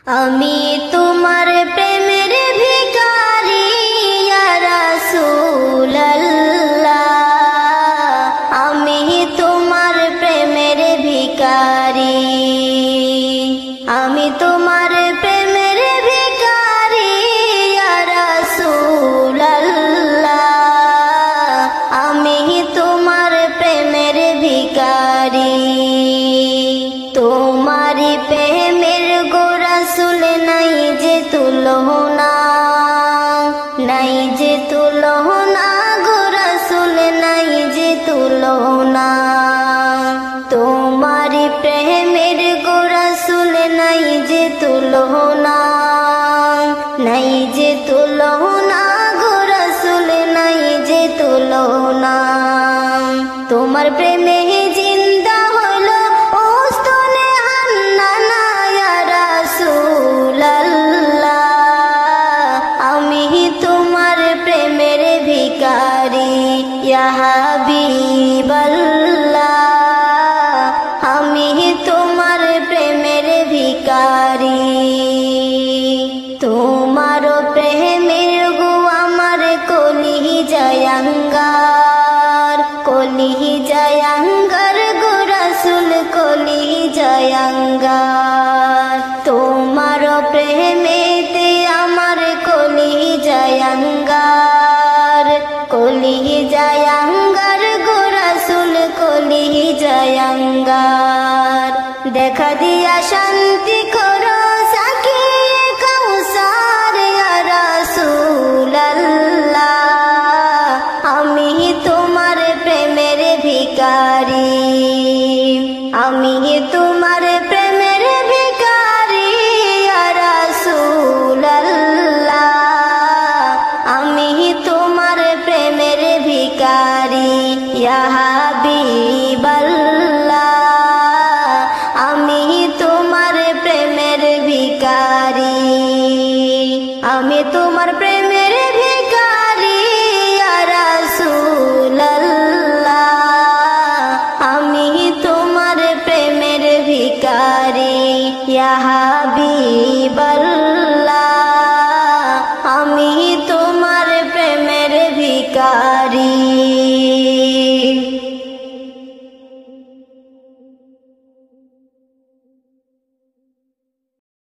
আমি তোমার প্রেমের ভিখারি ইয়া রাসূলুল্লাহ, আমি তোমার প্রেমের ভিখারি, আমি তোমার প্রেমের ভিখারি ইয়া রাসূলুল্লাহ, আমি তোমার প্রেমের ভিখারি। তোমারি প্রেমের গো রাসূল নাই যে তুলনা, নাই যে তুলনা গো রাসূল নাই যে তুলনা। তোমারি প্রেমের গো রাসূল নাই যে তুলনা, নাই যে তুলনা গো রাসূল নাই যে তুলনা। তোমার প্রেমে জিন্দা হলো ওস্তনে হান্নানা ইয়া রাসূলুল্লাহ, আমি তোমার প্রেমের ভিখারি ইয়া হাবিবাল্লাহ, আমি তোমার প্রেমের ভিখারি। তোমার প্রেমের গো আমার কলিজায় আঙ্গার, কলিজায় আঙ্গার গো রাসূল কলিজায় আঙ্গার। তোমার প্রেমেতে আমার কলিজায় আঙ্গার, কলিজায় আঙ্গার গো রাসূল কলিজায় আঙ্গার।